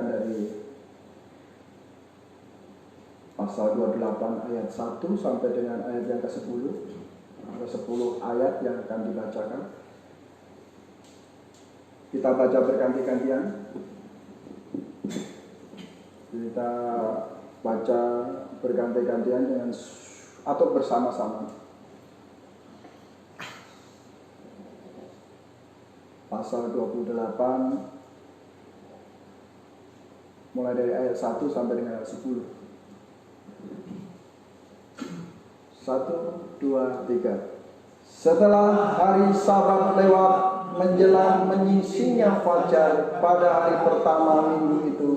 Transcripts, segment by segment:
dari pasal 28 ayat 1 sampai dengan ayat yang ke-10. Ada 10 ayat yang akan dibacakan. Kita baca berganti-gantian. Kita baca berganti-gantian dengan atau bersama-sama. Pasal 28 mulai dari ayat 1 sampai dengan ayat 10. 1, 2, 3. Setelah hari Sabat lewat menjelang menyingsingnya fajar pada hari pertama minggu itu,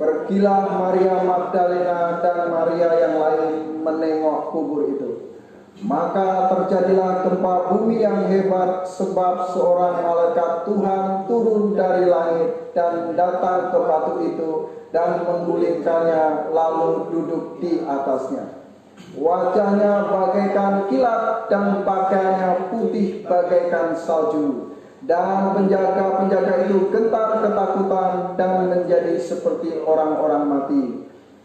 pergilah Maria Magdalena dan Maria yang lain menengok kubur itu. Maka terjadilah gempa bumi yang hebat sebab seorang malaikat Tuhan turun dari langit dan datang ke batu itu dan menggulingkannya lalu duduk di atasnya. Wajahnya bagaikan kilat dan pakaiannya putih bagaikan salju. Dan penjaga-penjaga itu gentar ketakutan dan menjadi seperti orang-orang mati.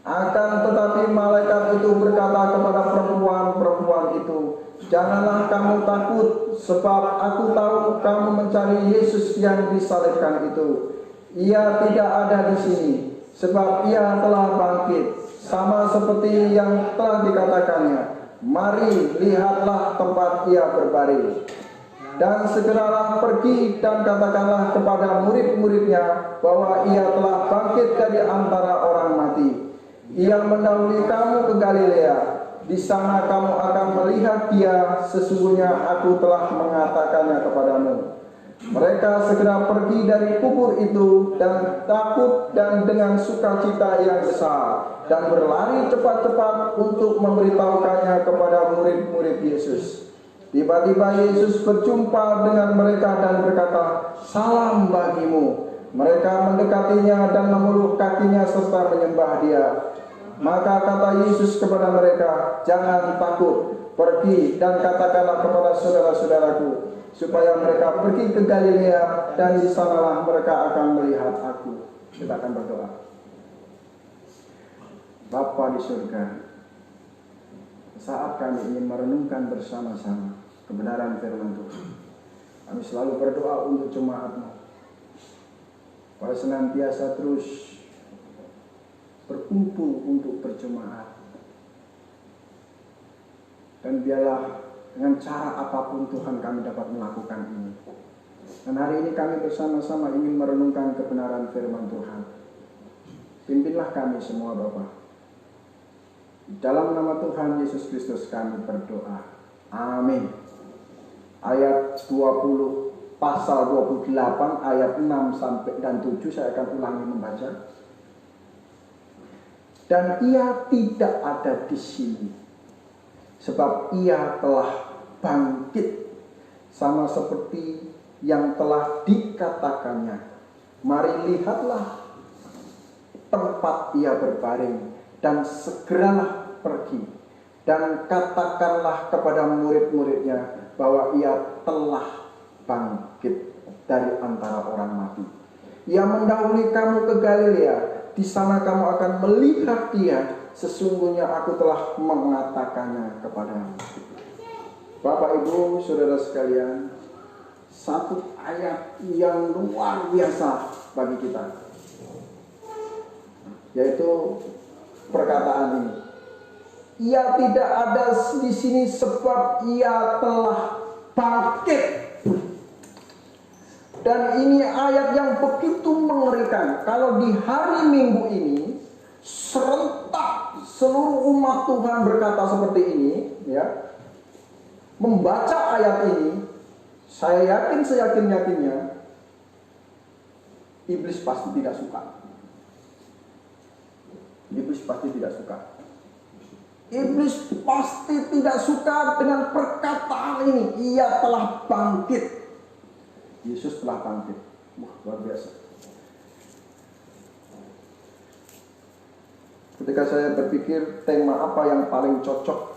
Akan tetapi malaikat itu berkata kepada perempuan-perempuan itu, "Janganlah kamu takut, sebab aku tahu kamu mencari Yesus yang disalibkan itu. Ia tidak ada di sini, sebab ia telah bangkit, sama seperti yang telah dikatakannya. Mari, lihatlah tempat ia berbaring. Dan segeralah pergi dan katakanlah kepada murid-muridnya bahwa ia telah bangkit dari antara orang mati. Ia mendahului kamu ke Galilea. Di sana kamu akan melihat dia, sesungguhnya aku telah mengatakannya kepadamu." Mereka segera pergi dari kubur itu dan takut dan dengan sukacita yang besar, dan berlari cepat-cepat untuk memberitahukannya kepada murid-murid Yesus. Tiba-tiba Yesus berjumpa dengan mereka dan berkata, "Salam bagimu." Mereka mendekatinya dan memeluk kakinya serta menyembah dia. Maka kata Yesus kepada mereka, "Jangan takut, pergi dan katakanlah kepada saudara-saudaraku supaya mereka pergi ke Galilea, dan di sanalah mereka akan melihat aku." Kita akan berdoa. Bapa di surga, saat kami ingin merenungkan bersama-sama kebenaran firman Tuhan, kami selalu berdoa untuk jemaat-Mu, supaya senantiasa terus berkumpul untuk berjemaat. Dan biarlah dengan cara apapun Tuhan kami dapat melakukan ini. Dan hari ini kami bersama-sama ingin merenungkan kebenaran firman Tuhan. Pimpinlah kami semua Bapa. Dalam nama Tuhan Yesus Kristus kami berdoa. Amin. Ayat 20, pasal 28 ayat 6 sampai dan 7 saya akan ulangi membaca. Dan ia tidak ada di sini, sebab ia telah bangkit, sama seperti yang telah dikatakannya. Mari lihatlah tempat ia berbaring, dan segeralah pergi dan katakanlah kepada murid-muridnya bahwa ia telah bangkit dari antara orang mati. Ia mendahului kamu ke Galilea, di sana kamu akan melihat dia, sesungguhnya aku telah mengatakannya kepadamu. Bapak Ibu Saudara sekalian, satu ayat yang luar biasa bagi kita, yaitu perkataan ini. Ia tidak ada di sini sebab ia telah bangkit. Dan ini ayat yang begitu mengerikan. Kalau di hari Minggu ini serentak seluruh umat Tuhan berkata seperti ini, ya, membaca ayat ini, saya yakin seyakin-yakinnya iblis pasti tidak suka. Iblis pasti tidak suka. Iblis pasti tidak suka dengan perkataan ini. Ia telah bangkit. Yesus telah bangkit. Wah, luar biasa. Ketika saya berpikir tema apa yang paling cocok,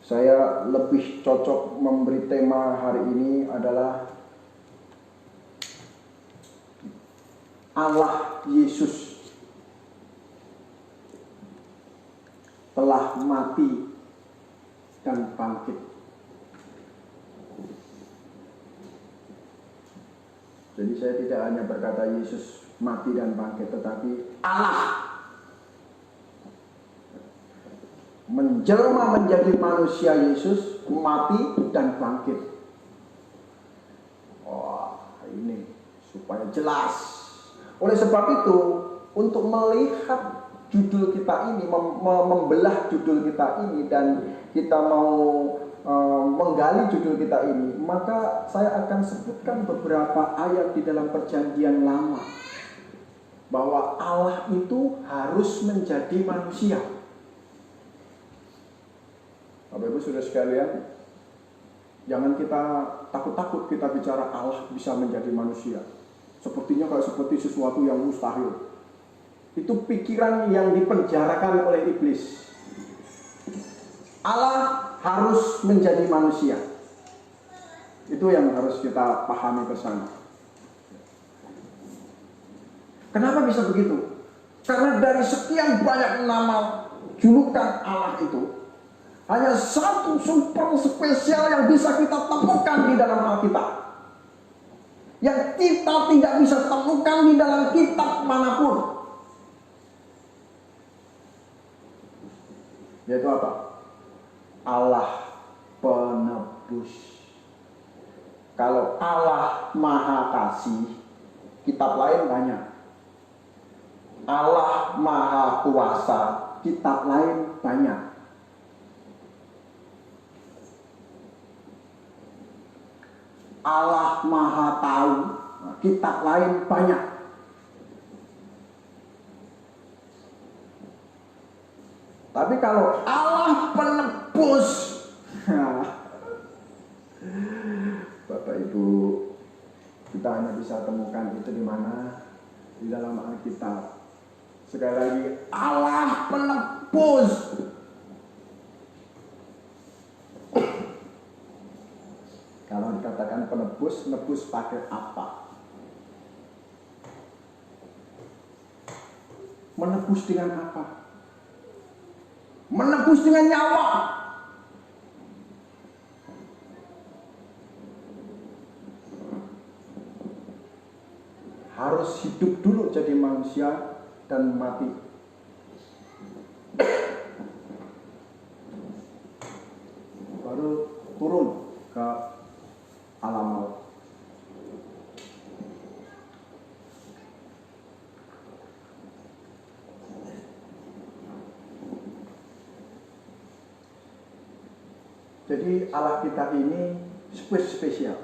saya lebih cocok memberi tema hari ini adalah Allah Yesus telah mati dan bangkit. Jadi saya tidak hanya berkata Yesus mati dan bangkit, tetapi Allah menjelma menjadi manusia, Yesus mati dan bangkit. Wah, ini supaya jelas. Oleh sebab itu, untuk melihat judul kita ini, membelah judul kita ini, dan kita mau menggali judul kita ini, maka saya akan sebutkan beberapa ayat di dalam Perjanjian Lama bahwa Allah itu harus menjadi manusia. Bapak Ibu Saudara sekalian, jangan kita takut-takut kita bicara Allah bisa menjadi manusia. Sepertinya kayak seperti sesuatu yang mustahil. Itu pikiran yang dipenjarakan oleh iblis. Allah harus menjadi manusia. Itu yang harus kita pahami bersama. Kenapa bisa begitu? Karena dari sekian banyak nama julukan Allah itu, hanya satu super spesial yang bisa kita temukan di dalam Alkitab, yang kita tidak bisa temukan di dalam kitab manapun. Yaitu apa? Allah penebus. Kalau Allah Maha Kasih, kitab lain banyak. Allah Maha Kuasa, kitab lain banyak. Allah Maha Tahu, kitab lain banyak. Tapi kalau Allah penebus, Bapak Ibu, kita hanya bisa temukan itu di mana? Di dalam Alkitab. Sekali lagi, Allah penebus. Kalau dikatakan penebus, nebus pakai apa? Menebus dengan apa? Menebus dengan nyawa. Harus hidup dulu jadi manusia dan mati. Baru turun ke alam maut. Jadi Allah kita ini spesial,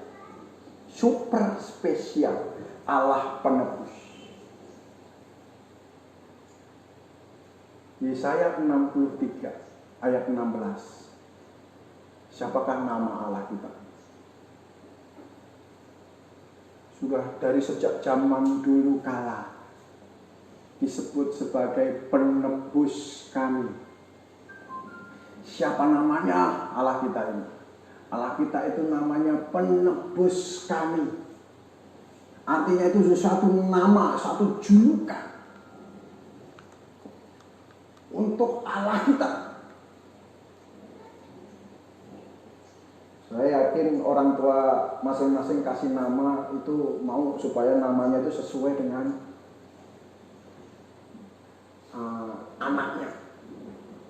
super spesial, Allah penebus. Yesaya 63 ayat 16. Siapakah nama Allah kita? Sudah dari sejak zaman dulu kala disebut sebagai penebus kami. Siapa namanya Allah kita ini? Allah kita itu namanya penebus kami. Artinya itu satu nama, satu julukan untuk Allah kita. Saya yakin orang tua masing-masing kasih nama itu mau supaya namanya itu sesuai dengan anaknya.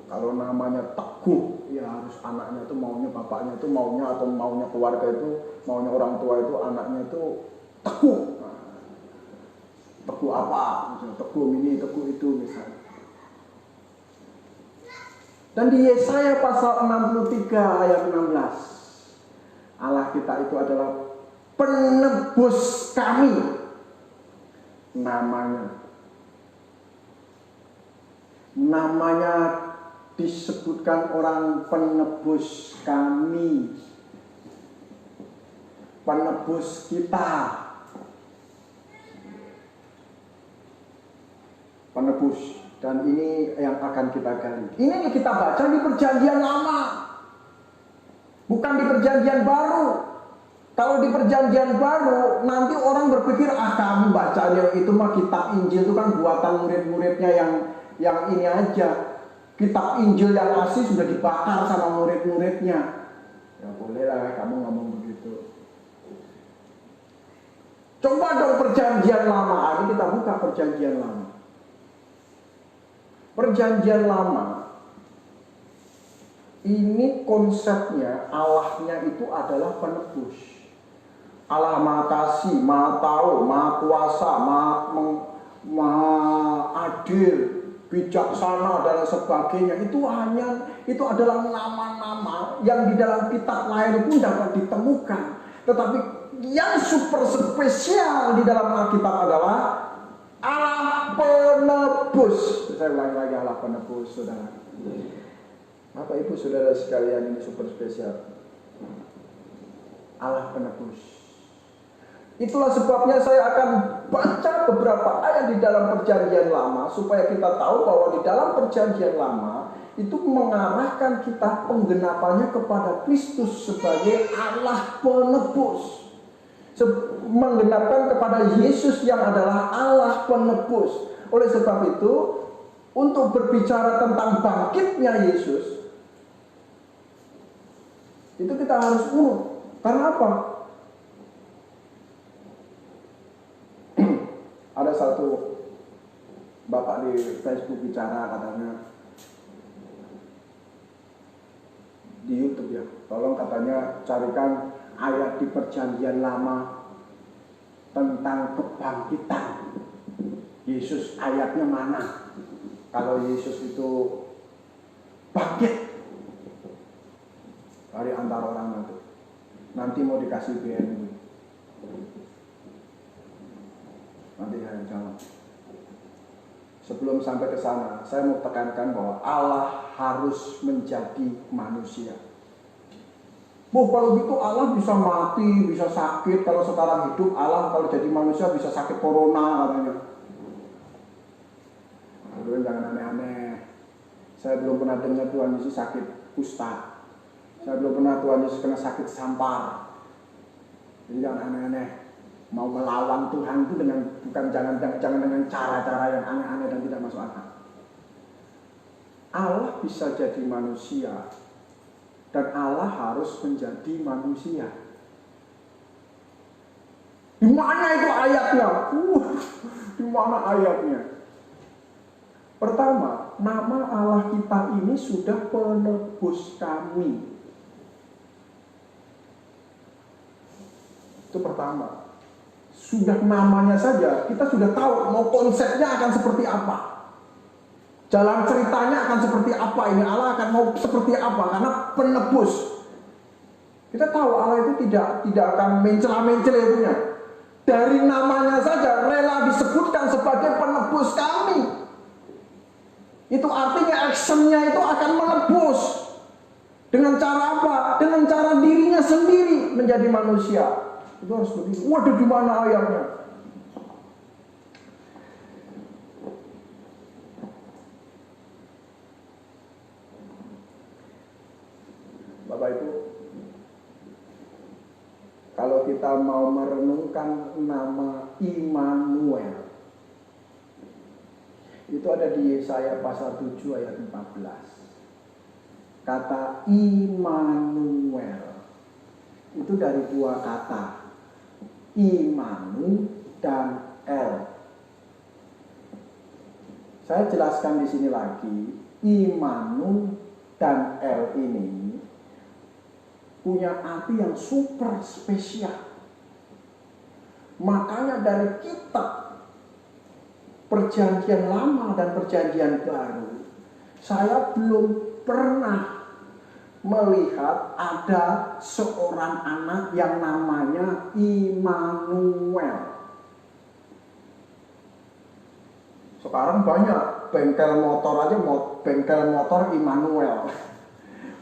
Kalau namanya Teguh, ya harus anaknya itu maunya, bapaknya itu maunya, atau maunya keluarga itu, maunya orang tua itu, anaknya itu Teguh. Teguh apa? Misalnya Teguh ini, Teguh itu misalnya. Dan di Yesaya pasal 63 ayat 16, Allah kita itu adalah penebus kami. Namanya disebutkan orang penebus kami, penebus kita, penebus. Dan ini yang akan kita gali. Ini yang kita baca di Perjanjian Lama, bukan di Perjanjian Baru. Kalau di perjanjian baru, nanti orang berpikir, kamu bacanya itu mah kitab Injil itu kan buatan murid-muridnya yang ini aja. Kitab Injil yang asli sudah dibakar sama murid-muridnya. Ya bolehlah kamu ngomong begitu. Coba dong perjanjian lama. Ini kita buka perjanjian lama. Perjanjian lama ini konsepnya, Allahnya itu adalah penebus. Allah Maha Kasih, Maha Tahu, Maha Kuasa, Maha Adil, bijaksana dan sebagainya. Itu adalah nama-nama yang di dalam kitab lain pun dapat ditemukan. Tetapi yang super spesial di dalam Alkitab adalah Allah penebus. Saya ulangi lagi, Allah penebus, saudara. Bapak Ibu Saudara sekalian, ini super spesial. Allah penebus. Itulah sebabnya saya akan baca beberapa ayat di dalam perjanjian lama supaya kita tahu bahwa di dalam perjanjian lama itu mengarahkan kita penggenapannya kepada Kristus sebagai Allah penebus. Menggenapkan kepada Yesus yang adalah Allah penebus. Oleh sebab itu, untuk berbicara tentang bangkitnya Yesus, itu kita harus urut. Karena apa? Ada satu bapak di Facebook bicara, katanya di YouTube ya, tolong katanya carikan ayat di perjanjian lama tentang kebangkitan Yesus, ayatnya mana? Kalau Yesus itu bangkit dari antara orang itu, nanti mau dikasih BNI. Nanti saya jawab. Sebelum sampai ke sana, saya mau tekankan bahwa Allah harus menjadi manusia. Kalau gitu Allah bisa mati, bisa sakit. Kalau sekarang hidup, Allah kalau jadi manusia bisa sakit corona katanya. Aduh, jangan aneh-aneh. Saya belum pernah dengar Tuhan Yesus sakit kusta. Saya belum pernah Tuhan Yesus kena sakit sampar. Jadi jangan aneh-aneh. Mau melawan Tuhan itu jangan dengan cara-cara yang aneh-aneh dan tidak masuk akal. Allah bisa jadi manusia dan Allah harus menjadi manusia. Di mana itu ayatnya? Di mana ayatnya? Pertama, nama Allah kita ini sudah penebus kami. Itu pertama. Sudah namanya saja, kita sudah tahu mau konsepnya akan seperti apa. Jalan ceritanya akan seperti apa ini. Allah akan mau seperti apa, karena penebus. Kita tahu Allah itu tidak akan mencela-mencela punya. Dari namanya saja rela disebutkan sebagai penebus kami. Itu artinya actionnya itu akan menebus. Dengan cara apa? Dengan cara dirinya sendiri menjadi manusia. Itu harus begitu. Waduh, di mana ayatnya? Bapak Ibu, kalau kita mau merenungkan nama Immanuel, itu ada di Yesaya pasal 7 ayat 14. Kata Immanuel itu dari dua kata, Imanu dan El. Saya jelaskan di sini lagi, Imanu dan El ini punya arti yang super spesial. Makanya dari kitab Perjanjian Lama dan Perjanjian Baru, saya belum pernah melihat ada seorang anak yang namanya Immanuel. Sekarang banyak bengkel motor aja, bengkel motor Immanuel.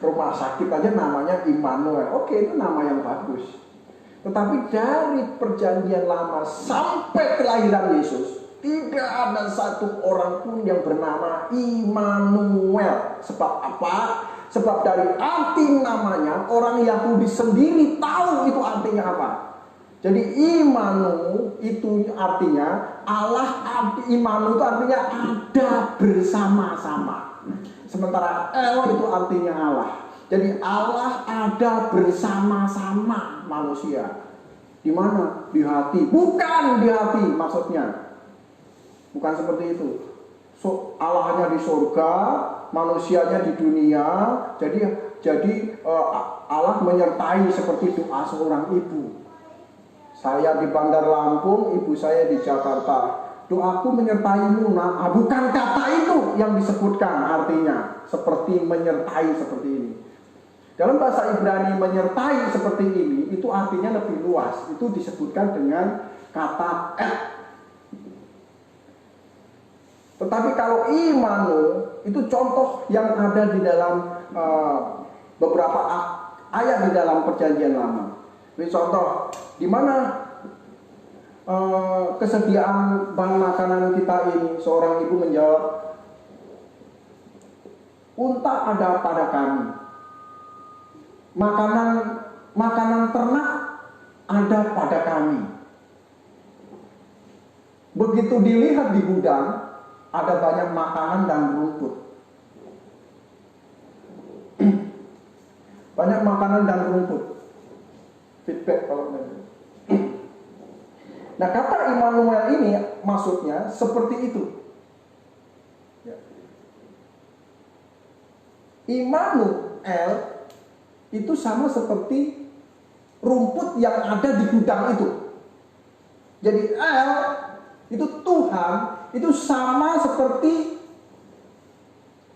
Rumah sakit aja namanya Immanuel. Oke, itu nama yang bagus. Tetapi dari Perjanjian Lama sampai kelahiran Yesus, tidak ada satu orang pun yang bernama Immanuel. Sebab apa? Sebab dari arti namanya, orang Yahudi sendiri tahu itu artinya apa. Jadi Imanu itu artinya Allah, Imanu itu artinya ada bersama-sama. Sementara El itu artinya Allah. Jadi Allah ada bersama-sama manusia. Di mana? Di hati. Bukan di hati maksudnya. Bukan seperti itu. Allahnya di surga, manusianya di dunia. Jadi Allah menyertai seperti doa seorang ibu. Saya di Bandar Lampung, ibu saya di Jakarta. Doaku menyertaimu, nah, bukan kata itu yang disebutkan artinya. Seperti menyertai seperti ini. Dalam bahasa Ibrani menyertai seperti ini, itu artinya lebih luas. Itu disebutkan dengan kata et. Tetapi kalau Imanu, itu contoh yang ada di dalam beberapa ayat di dalam Perjanjian Lama. Ini contoh, di mana kesediaan bahan makanan kita ini, seorang ibu menjawab, unta ada pada kami, makanan ternak ada pada kami. Begitu dilihat di gudang, ada banyak makanan dan rumput. Banyak makanan dan rumput. Feedback kalau begitu. Nah, kata Immanuel ini maksudnya seperti itu. Ya. Immanuel itu sama seperti rumput yang ada di gudang itu. Jadi El itu Tuhan, itu sama seperti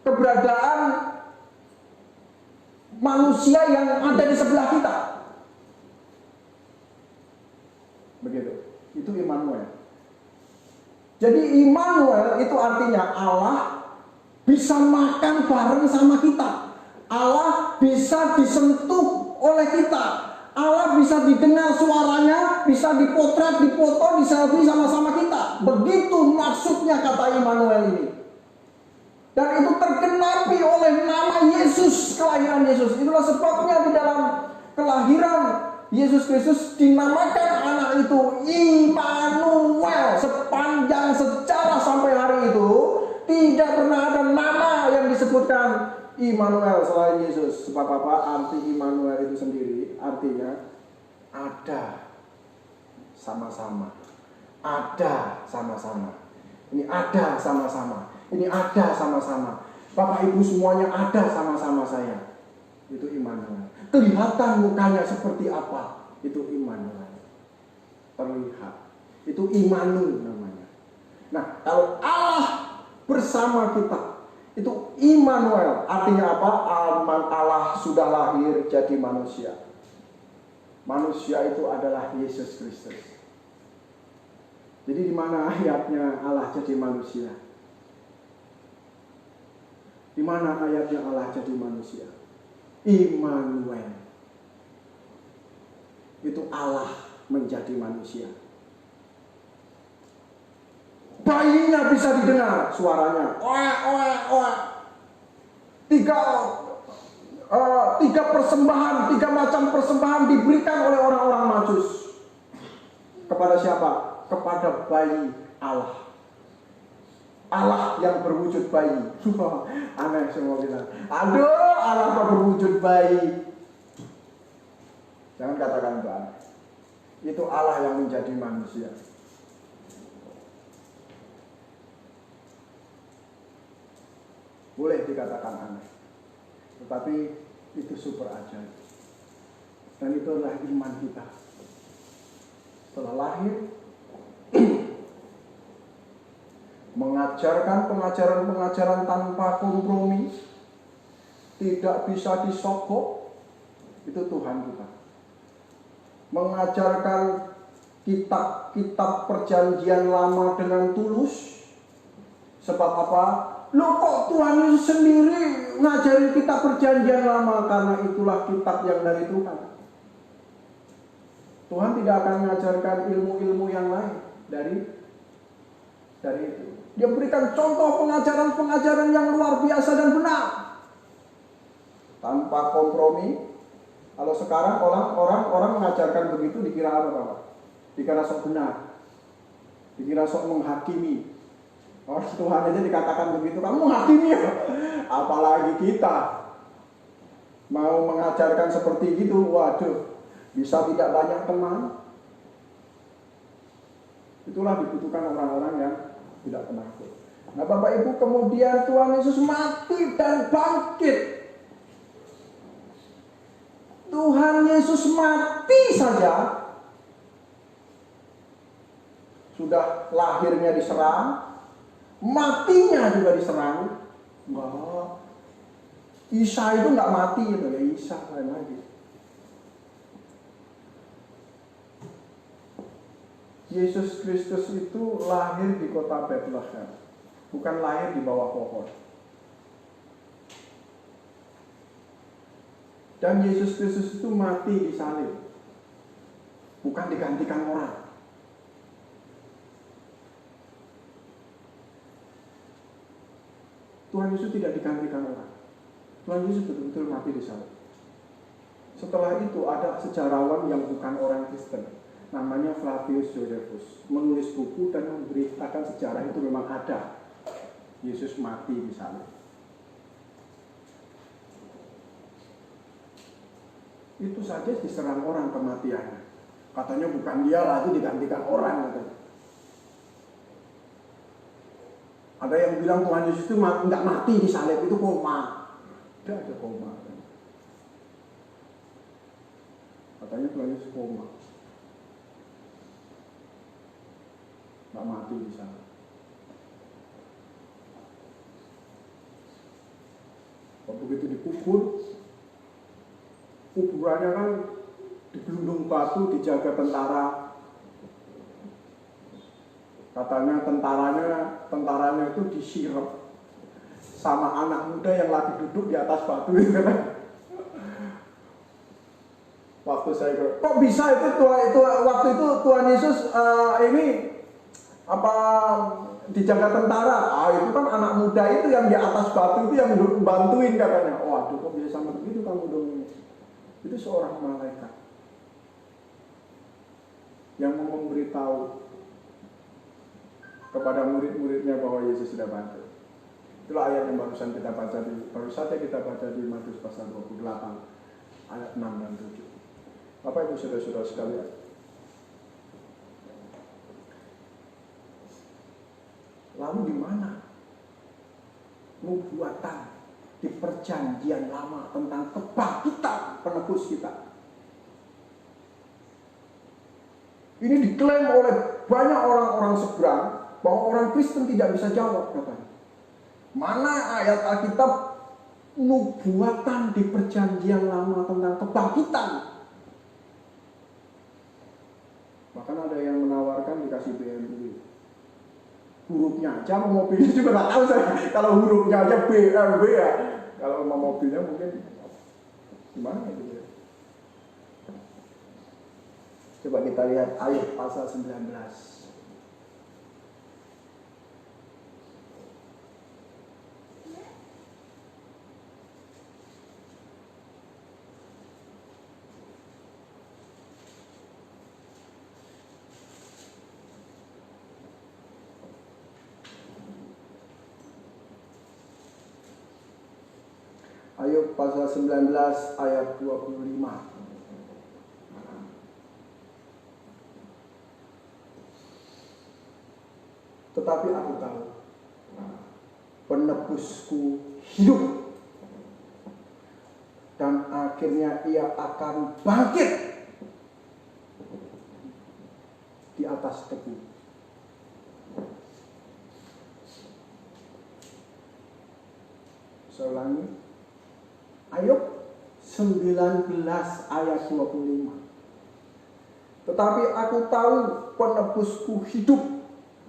keberadaan manusia yang ada di sebelah kita. Begitu. Itu Immanuel. Jadi Immanuel itu artinya Allah bisa makan bareng sama kita. Allah bisa disentuh oleh kita. Allah bisa didengar suaranya, bisa dipotret, dipoto, diselfie sama-sama kita. Begitu maksudnya kata Immanuel ini. Dan itu tergenapi oleh nama Yesus, kelahiran Yesus. Itulah sebabnya di dalam kelahiran Yesus Kristus dinamakan anak itu Immanuel. Sepanjang sejarah sampai hari itu tidak pernah ada nama yang disebutkan Immanuel selain Yesus. Sebab apa? Arti Immanuel itu sendiri artinya ada sama-sama. Ada sama-sama. Ini ada sama-sama. Ini ada sama-sama. Bapak Ibu semuanya ada sama-sama saya. Itu Immanuel. Kelihatan mukanya seperti apa? Itu Immanuel. Terlihat. Itu Immanuel namanya. Nah, kalau Allah bersama kita, itu Immanuel. Artinya apa? Allah sudah lahir jadi manusia. Manusia itu adalah Yesus Kristus. Jadi di mana ayatnya Allah jadi manusia? Di mana ayatnya Allah jadi manusia? Immanuel. Itu Allah menjadi manusia. Bayinya bisa didengar suaranya. Tiga persembahan, 3 macam persembahan diberikan oleh orang-orang Majus. Kepada siapa? Kepada bayi Allah. Allah yang berwujud bayi. Aneh semua bilang, aduh Allah kok berwujud bayi. Jangan katakan itu aneh. Itu Allah yang menjadi manusia. Boleh dikatakan aneh, tetapi itu super ajaib. Dan itu adalah iman kita. Setelah lahir, mengajarkan pengajaran-pengajaran tanpa kompromi, tidak bisa disogok, itu Tuhan kita. Mengajarkan kitab-kitab perjanjian lama dengan tulus. Sebab apa? Loh kok Tuhan Yesus sendiri ngajarin kitab perjanjian lama? Karena itulah kitab yang dari Tuhan. Tuhan tidak akan mengajarkan ilmu-ilmu yang lain dari itu. Dia berikan contoh pengajaran-pengajaran yang luar biasa dan benar. tanpa kompromi. Kalau sekarang orang mengajarkan begitu dikira apa Bapak? Dikira sok benar, dikira sok menghakimi. Orang Tuhan aja dikatakan begitu, kamu menghakimi ya? Apalagi kita mau mengajarkan seperti gitu, waduh, bisa tidak banyak teman. Itulah dibutuhkan orang-orang yang tidak penakut. Nah Bapak Ibu, kemudian Tuhan Yesus mati dan bangkit. Tuhan Yesus mati saja, sudah lahirnya diserang, matinya juga diserang. Wah, Isa itu nggak mati itu ya, Isa lain lagi. Yesus Kristus itu lahir di kota Bethlehem, bukan lahir di bawah pohon. Dan Yesus Kristus itu mati di salib, bukan digantikan orang. Tuhan Yesus tidak digantikan orang. Tuhan Yesus betul-betul mati di salib. Setelah itu ada sejarawan yang bukan orang Kristen, namanya Flavius Josephus, menulis buku dan memberitakan sejarah itu memang ada. Yesus mati di salib. Itu saja diserang orang kematiannya. Katanya bukan dia lagi digantikan orang. Katanya. Ada yang bilang Tuhan Yesus itu nggak mati di salib, itu koma. Tidak ada koma. Katanya Tuhan Yesus koma. Nggak mati di salib. Begitu dikubur, kuburannya kan digelundung batu, dijaga tentara. Katanya tentaranya itu disirep sama anak muda yang lagi duduk di atas batu. Waktu saya kok bisa itu waktu itu Tuhan Yesus ini apa dijaga tentara? Itu kan anak muda itu yang di atas batu itu yang bantuin katanya. Waduh, kok bisa sama begitu kamu dong ini? Itu seorang malaikat yang memberitahu kepada murid-muridnya bahwa Yesus sudah bangkit. Itulah ayat yang baru saja kita baca di Matius pasal 28 ayat 6 dan 7. Bapak Ibu saudara-saudara sekalian, lalu di mana nubuatan di perjanjian lama tentang kebangkitan penebus kita? Ini diklaim oleh banyak orang-orang seberang bahwa orang Kristen tidak bisa jawab katanya. Mana ayat Alkitab nubuatan di perjanjian lama tentang kebangkitan? Bahkan ada yang menawarkan dikasih BMW. Hurufnya aja, mau mobilnya juga nggak tahu saya. Kalau hurufnya aja BMW ya. Kalau mau mobilnya mungkin gimana gitu ya. Coba kita lihat ayat pasal 19. Ayub pasal 19 ayat 25. Tetapi aku tahu penebusku hidup dan akhirnya ia akan bangkit di atas tebu. Saya ulangi, Ayub 19 ayat 25. Tetapi aku tahu penebusku hidup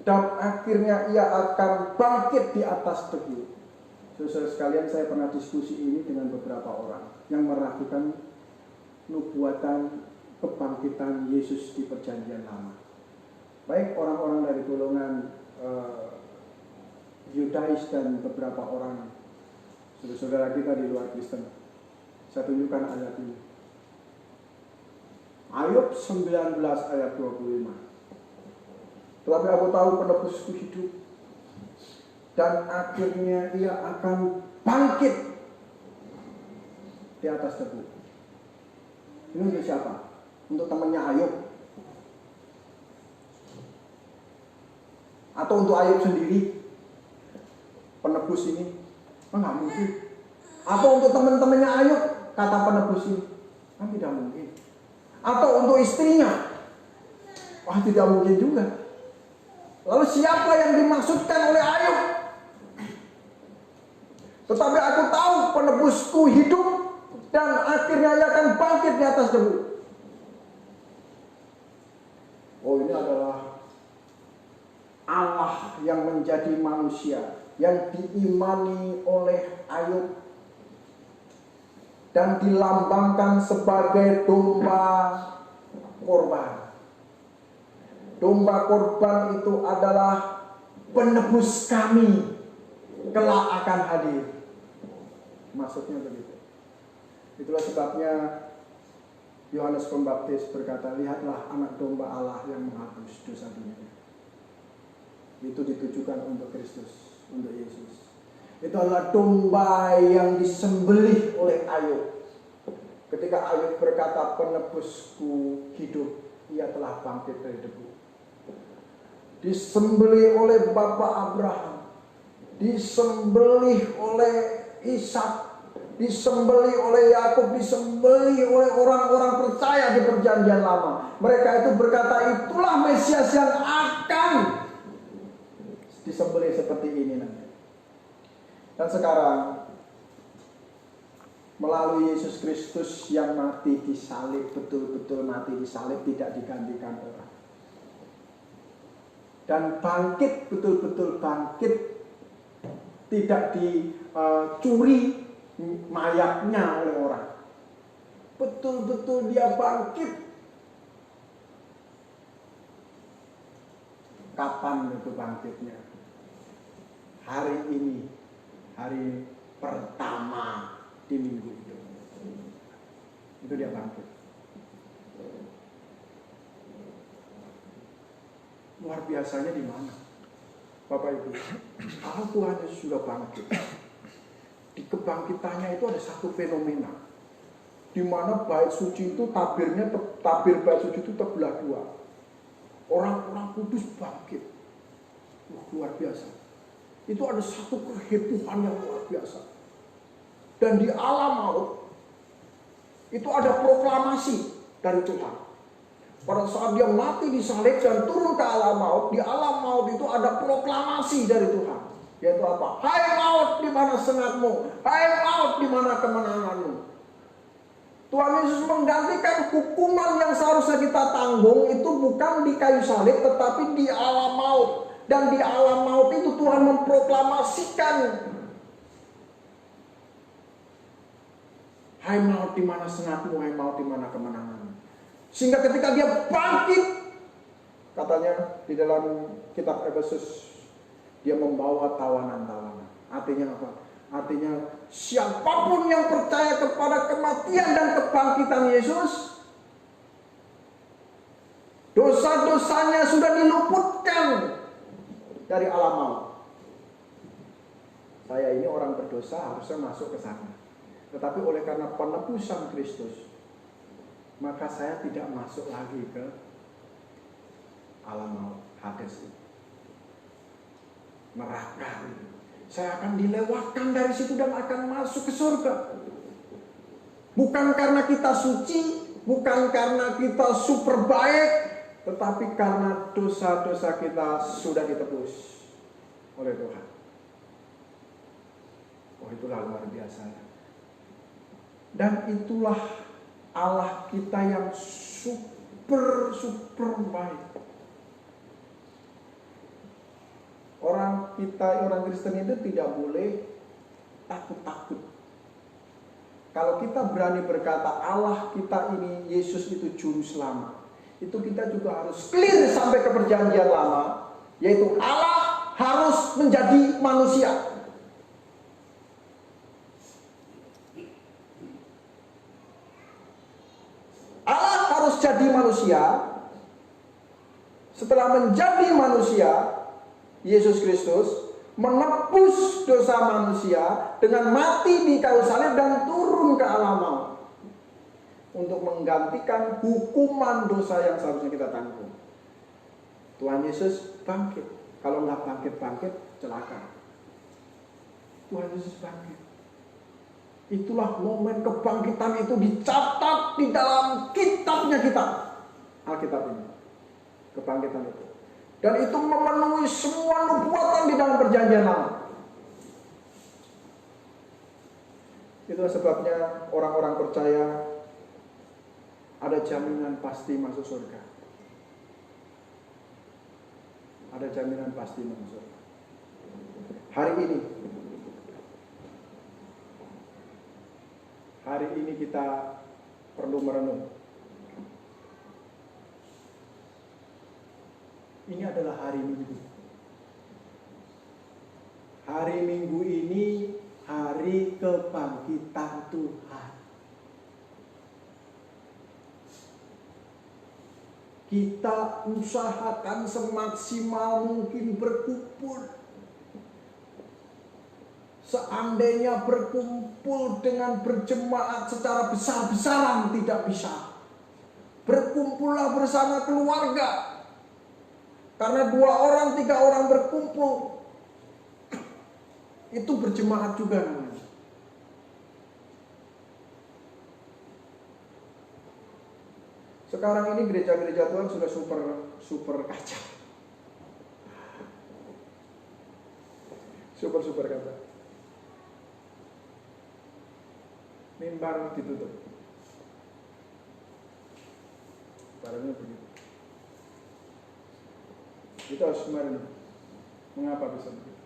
dan akhirnya ia akan bangkit di atas tebu. Saudara sekalian, saya pernah diskusi ini dengan beberapa orang yang meragukan nubuatan kebangkitan Yesus di perjanjian lama. Baik orang-orang dari golongan Yudais dan beberapa orang saudara-saudara kita di luar Kristen. Saya tunjukkan ayat ini. Ayub 19 ayat 25. Tetapi aku tahu penebusku hidup, dan akhirnya ia akan bangkit di atas debu. Ini untuk siapa? Untuk temannya Ayub? Atau untuk Ayub sendiri? Penebus ini? Enggak mungkin. Atau untuk teman-temannya Ayub? Kata penebus ini? Kan tidak mungkin. Atau untuk istrinya? Wah, tidak mungkin juga. Lalu siapa yang dimaksudkan oleh Ayub? Tetapi aku tahu penebusku hidup, dan akhirnya ia akan bangkit di atas debu. Oh, ini adalah Allah yang menjadi manusia, yang diimani oleh Ayub dan dilambangkan sebagai domba korban. Domba korban itu adalah penebus kami kelak akan hadir. Maksudnya begitu. Itulah sebabnya Yohanes Pembaptis berkata, lihatlah anak domba Allah yang menghapus dosa dunia. Itu ditujukan untuk Kristus, untuk Yesus. Itu adalah domba yang disembelih oleh Ayub. Ketika Ayub berkata, penebusku hidup, ia telah bangkit dari debu. Disembelih oleh Bapak Abraham, disembelih oleh Ishak, disembelih oleh Yakub, disembelih oleh orang-orang percaya di perjanjian lama. Mereka itu berkata, itulah Mesias yang akan disembelih seperti ini nanti. Dan sekarang melalui Yesus Kristus yang mati di salib, betul-betul mati di salib, tidak digantikan orang, dan bangkit, betul-betul bangkit, tidak dicuri mayatnya oleh orang, betul-betul dia bangkit. Kapan itu bangkitnya? Hari ini, hari pertama di minggu itu. Itu dia bangkit. Luar biasanya di mana? Bapak Ibu, kalau Tuhan Yesus sudah bangkit, di kebangkitannya itu ada satu fenomena, di mana bait suci itu tabir bait suci itu terbelah dua. Orang-orang kudus bangkit. Luar biasa. Itu ada satu kehebohan yang luar biasa. Dan di alam maut itu ada proklamasi dari Tuhan. Pada saat dia mati disalib dan turun ke alam maut, di alam maut itu ada proklamasi dari Tuhan. Yaitu apa? Hai maut, di mana sengatmu? Hai maut, di mana kemenanganmu? Tuhan Yesus menggantikan hukuman yang seharusnya kita tanggung itu bukan di kayu salib, tetapi di alam maut. Dan di alam maut itu Tuhan memproklamasikan, hai maut, di mana sengatmu? Hai maut, di mana kemenanganmu? Sehingga ketika dia bangkit, katanya di dalam kitab Efesus, dia membawa tawanan-tawanan. Artinya apa? Artinya siapapun yang percaya kepada kematian dan kebangkitan Yesus, dosa-dosanya sudah diluputkan dari alam maut. Saya ini orang berdosa, harusnya masuk ke sana. Tetapi oleh karena penebusan Kristus, maka saya tidak masuk lagi ke alam maut, Hades itu, neraka itu. Saya akan dilewatkan dari situ dan akan masuk ke surga. Bukan karena kita suci, bukan karena kita super baik, tetapi karena dosa-dosa kita sudah ditebus oleh Tuhan. Oh, itulah luar biasa. Dan itulah Allah kita yang super baik. Orang Kristen itu tidak boleh takut-takut. Kalau kita berani berkata Allah kita ini, Yesus itu juru selamat, itu kita juga harus clear sampai ke perjanjian lama, yaitu Allah harus menjadi manusia. manusia, setelah menjadi manusia, Yesus Kristus menebus dosa manusia dengan mati di kayu salib dan turun ke alam maut untuk menggantikan hukuman dosa yang seharusnya kita tanggung. Tuhan Yesus bangkit. Kalau nggak bangkit-bangkit, celaka. Tuhan Yesus bangkit. Itulah momen kebangkitan itu dicatat di dalam kitabnya kita, Alkitab ini. Kebangkitan itu. Dan itu memenuhi semua nubuatan di dalam perjanjian lama. Itulah sebabnya orang-orang percaya ada jaminan pasti masuk surga. Ada jaminan pasti masuk surga. Hari ini kita perlu merenung. Ini adalah hari Minggu. Hari Minggu ini hari kebangkitan Tuhan. Kita usahakan semaksimal mungkin berkumpul. Seandainya berkumpul dengan berjemaat secara besar-besaran tidak bisa. Berkumpullah bersama keluarga. Karena 2 orang, 3 orang berkumpul, itu berjemaat juga namanya. Sekarang ini gereja-gereja Tuhan sudah super kacau. Super kacau. Mimbar ditutup. Barangnya begitu. Itu harus merenung. Mengapa bisa begitu?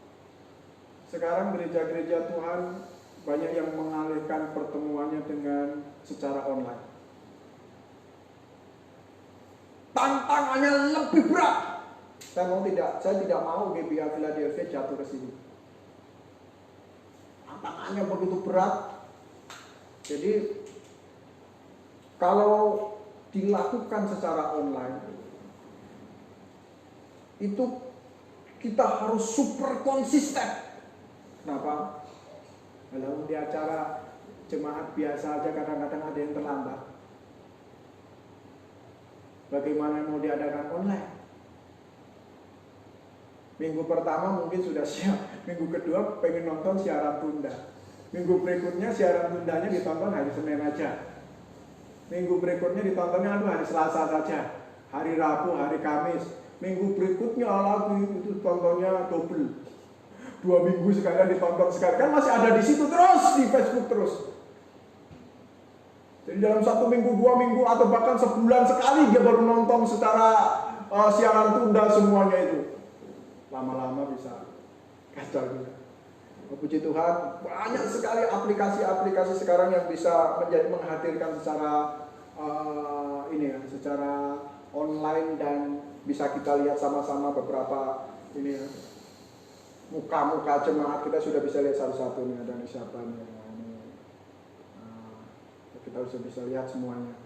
Sekarang gereja-gereja Tuhan banyak yang mengalihkan pertemuannya dengan secara online. Tantangannya lebih berat. Saya tidak mau GBA Philadelphia jatuh ke sini. Tantangannya begitu berat. Jadi kalau dilakukan secara online, itu kita harus super konsisten. Kenapa? Kalau di acara jemaat biasa aja kadang-kadang ada yang terlambat. Bagaimana mau diadakan online? Minggu pertama mungkin sudah siap. Minggu kedua pengen nonton siaran tunda. Minggu berikutnya siaran tundanya ditonton hari Senin aja. Minggu berikutnya ditontonnya hari Selasa saja. Hari Rabu, hari Kamis. Minggu berikutnya lagi itu tontonnya double. 2 minggu sekalian ditonton sekali. Kan masih ada di situ terus, di Facebook terus. Jadi dalam 1 minggu, 2 minggu, atau bahkan sebulan sekali dia baru nonton secara siaran tunda semuanya itu. Lama-lama bisa kacau juga. Puji Tuhan, banyak sekali aplikasi-aplikasi sekarang yang bisa menghadirkan secara secara online, dan bisa kita lihat sama-sama beberapa muka-muka jemaat kita sudah bisa lihat satu-satu nih, ada siapa nih. Kita sudah bisa lihat semuanya.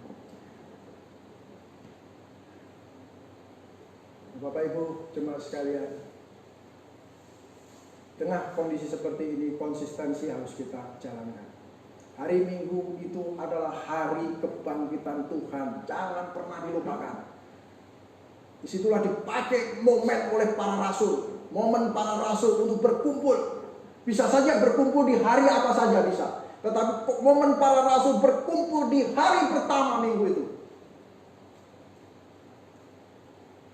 Bapak Ibu jemaat sekalian, tengah kondisi seperti ini, konsistensi harus kita jalankan. Hari Minggu itu adalah hari kebangkitan Tuhan. Jangan pernah dilupakan. Disitulah dipakai momen oleh para rasul. Momen para rasul untuk berkumpul. Bisa saja berkumpul di hari apa saja bisa. Tetapi momen para rasul berkumpul di hari pertama minggu itu.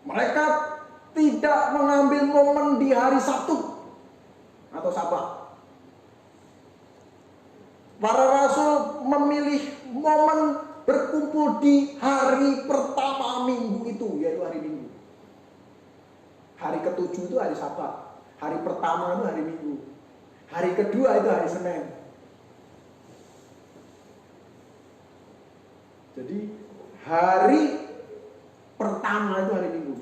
Mereka tidak mengambil momen di hari Sabtu atau Sabat. Para rasul memilih momen berkumpul di hari pertama minggu itu, yaitu hari Minggu. Hari ke-7 itu hari Sabat. Hari pertama itu hari Minggu. Hari kedua itu hari Senin. Jadi hari pertama itu hari Minggu.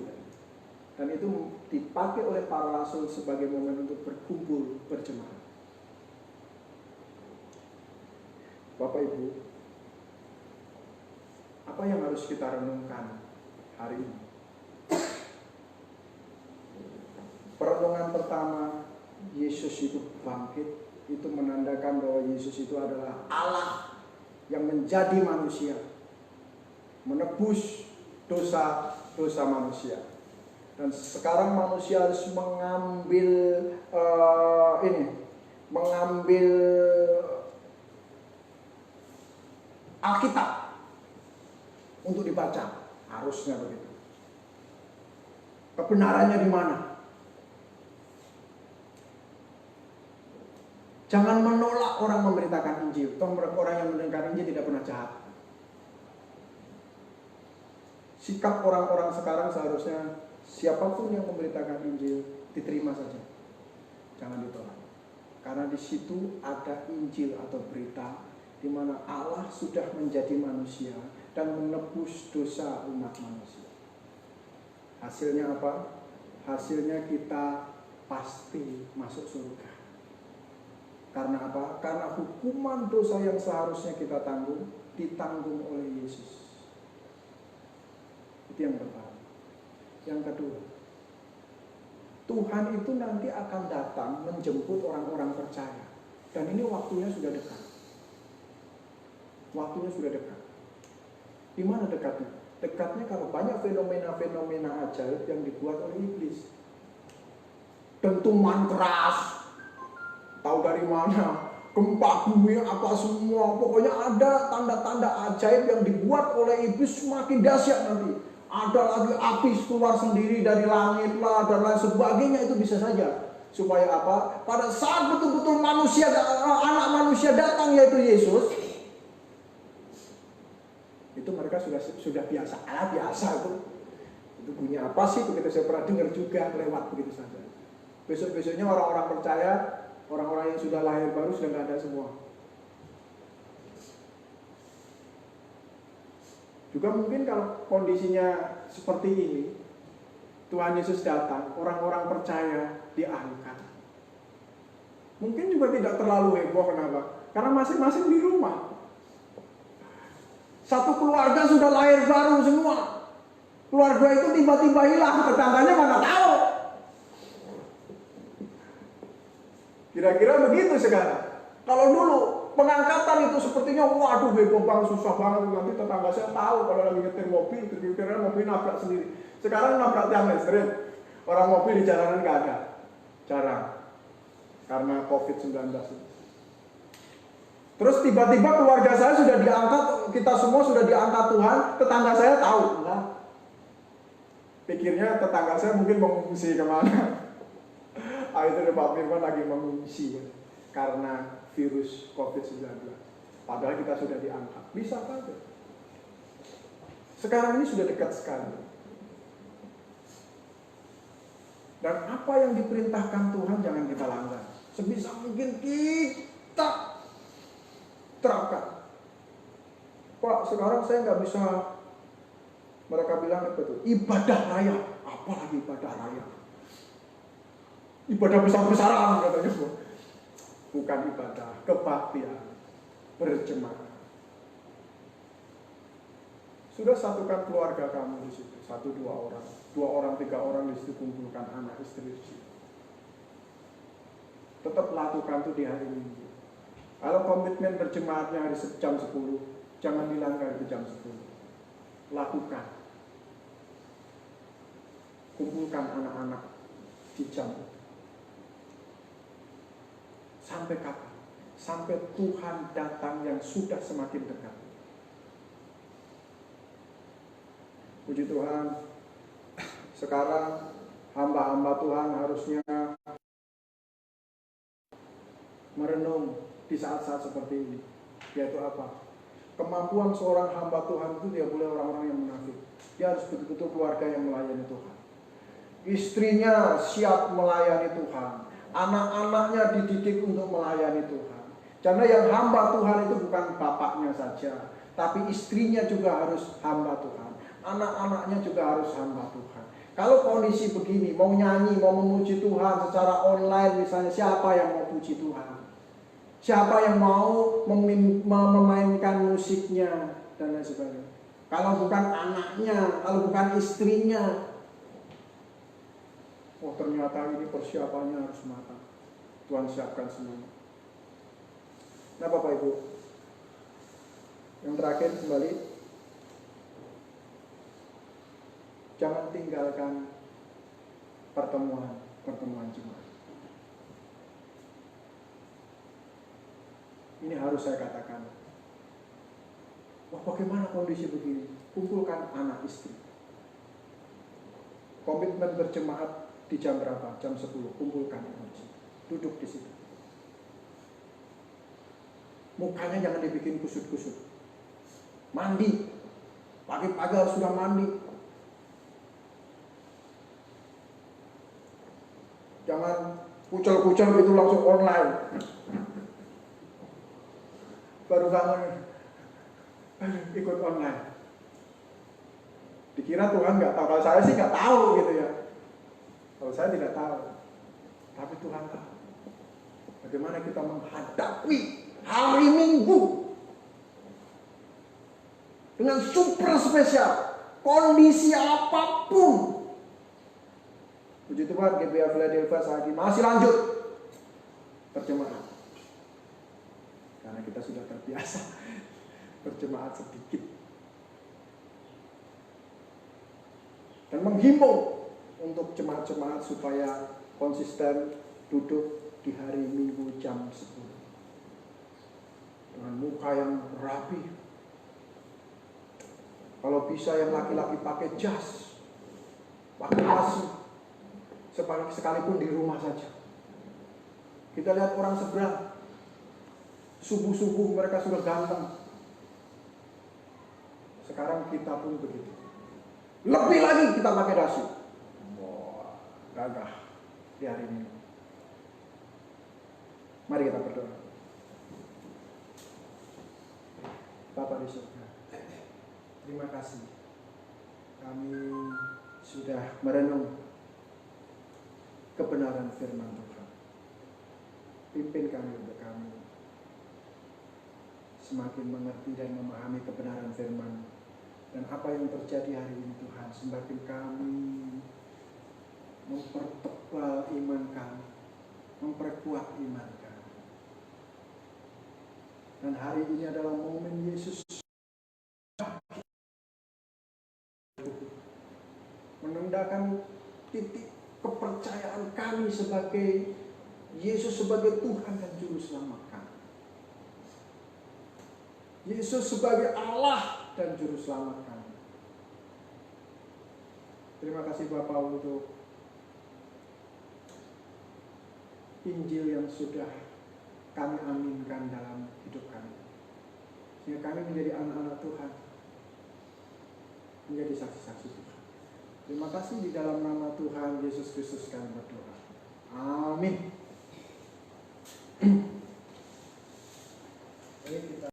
Dan itu dipakai oleh para rasul sebagai momen untuk berkumpul berjemaat. Bapak Ibu, apa yang harus kita renungkan hari ini. Perenungan pertama, Yesus itu bangkit, itu menandakan bahwa Yesus itu adalah Allah yang menjadi manusia, menebus dosa-dosa manusia. Dan sekarang manusia harus mengambil Alkitab untuk dibaca, harusnya begitu. Kebenarannya di mana? Jangan menolak orang memberitakan Injil. Orang yang mendengar Injil tidak pernah jahat. Sikap orang-orang sekarang seharusnya siapapun yang memberitakan Injil diterima saja, jangan ditolak. Karena di situ ada Injil atau berita di mana Allah sudah menjadi manusia dan menebus dosa umat manusia. Hasilnya apa? Hasilnya kita pasti masuk surga. Karena apa? Karena hukuman dosa yang seharusnya kita tanggung ditanggung oleh Yesus. Itu yang pertama. Yang kedua, Tuhan itu nanti akan datang menjemput orang-orang percaya. Dan ini waktunya sudah dekat. Waktunya sudah dekat. Di mana dekatnya? Dekatnya kalau banyak fenomena-fenomena ajaib yang dibuat oleh iblis. Dentuman keras, tahu dari mana, gempa bumi apa semua, pokoknya ada tanda-tanda ajaib yang dibuat oleh iblis semakin dahsyat nanti. Ada lagi api keluar sendiri dari langit lah dan lain sebagainya, itu bisa saja. Supaya apa? Pada saat betul-betul manusia, anak manusia datang yaitu Yesus, itu mereka sudah biasa. Biasa itu bunyi apa sih? Begitu saya pernah dengar juga lewat begitu saja. Besok-besoknya orang-orang percaya, orang-orang yang sudah lahir baru sudah nggak ada semua. Juga mungkin kalau kondisinya seperti ini, Tuhan Yesus datang, orang-orang percaya diangkat. Mungkin juga tidak terlalu heboh, kenapa? Karena masing-masing di rumah. Satu keluarga sudah lahir baru semua. Keluarga itu tiba-tiba hilang, tetangganya mana tahu. Kira-kira begitu sekarang. Kalau dulu pengangkatan itu sepertinya waduh heboh banget, susah banget. Nanti tetangga saya tahu kalau lagi nyetir mobil, kira-kira mobil nabrak sendiri. Sekarang nabrak tiang listrik, orang mobil di jalanan nggak ada, jarang, karena COVID-19 itu. Terus tiba-tiba keluarga saya sudah diangkat, kita semua sudah diangkat Tuhan, tetangga saya tahu, enggak. Pikirnya tetangga saya mungkin mengungsi kemana. Itu Pak Firman lagi mengungsi karena virus COVID-19. Padahal kita sudah diangkat. Bisa saja. Sekarang ini sudah dekat sekali. Dan apa yang diperintahkan Tuhan jangan kita langgar. Sebisa mungkin kita terapkan. Pak, sekarang saya nggak bisa. Mereka bilang apa itu? Ibadah raya. Apalagi ibadah raya? Ibadah besar-besaran katanya. Bukan ibadah, kebaktian, berjemaah. Sudah satukan keluarga kamu di situ, 1-2 orang, 2 orang, 3 orang di situ, kumpulkan anak istri di situ. Tetap lakukan itu di hari Minggu. Kalau komitmen berjemaatnya hari jam 10, jangan dilanggar di jam 10. Lakukan. Kumpulkan anak-anak di jam itu. Sampai kapan? Sampai Tuhan datang yang sudah semakin dekat. Puji Tuhan, sekarang hamba-hamba Tuhan harusnya merenung di saat-saat seperti ini. Yaitu apa? Kemampuan seorang hamba Tuhan itu dia boleh orang-orang yang munafik. Dia harus betul-betul keluarga yang melayani Tuhan. Istrinya siap melayani Tuhan. Anak-anaknya dididik untuk melayani Tuhan. Karena yang hamba Tuhan itu bukan bapaknya saja, tapi istrinya juga harus hamba Tuhan. Anak-anaknya juga harus hamba Tuhan. Kalau kondisi begini, mau nyanyi, mau memuji Tuhan secara online misalnya, siapa yang mau puji Tuhan? Siapa yang mau memainkan musiknya dan lain sebagainya? kalau bukan anaknya, kalau bukan istrinya. Oh, ternyata ini persiapannya harus matang. Tuhan siapkan semuanya. Nah, Bapak Ibu, yang terakhir kembali, jangan tinggalkan pertemuan jemaat. Ini harus saya katakan. Wah, bagaimana kondisi begini? Kumpulkan anak istri. Komitmen berjemaat di jam berapa? Jam 10. Kumpulkan emosi. Duduk di situ. Mukanya jangan dibikin kusut-kusut. Mandi. Pagi-pagi harus sudah mandi. Jangan kucel-kucel itu langsung online. Baru bangun ikut online. Dikira Tuhan nggak tahu. Kalau saya sih nggak tahu gitu ya. Kalau saya tidak tahu. Tapi Tuhan tahu. Bagaimana kita menghadapi hari Minggu dengan super spesial, kondisi apapun. Puji Tuhan, GBA Philadelphia saat ini masih lanjut berjemaat. Karena kita sudah terbiasa berjemaat sedikit. Dan menghimbau untuk jemaat-jemaat supaya konsisten duduk di hari Minggu jam 10. Dengan muka yang rapi. Kalau bisa yang laki-laki pakai jas, pakai dasi. Sekalipun di rumah saja. Kita lihat orang seberang. Subuh-subuh mereka sudah ganteng. Sekarang kita pun begitu. Lebih lagi kita pakai dasi. Wah, gagah di hari ini. Mari kita berdoa. Bapa di surga, terima kasih. Kami sudah merenung kebenaran firman Tuhan. Pimpin kami untuk kami semakin mengerti dan memahami kebenaran firman. Dan apa yang terjadi hari ini Tuhan, semakin kami mempertebal iman kami, memperkuat iman kami. Dan hari ini adalah momen Yesus menandakan titik kepercayaan kami sebagai Yesus sebagai Tuhan dan Juru Selamat kami. Yesus sebagai Allah dan Juru Selamat kami. Terima kasih Bapak untuk Injil yang sudah kami aminkan dalam hidup kami. Sehingga kami menjadi anak-anak Tuhan. Menjadi saksi-saksi Tuhan. Terima kasih di dalam nama Tuhan Yesus Kristus kami berdoa. Amin.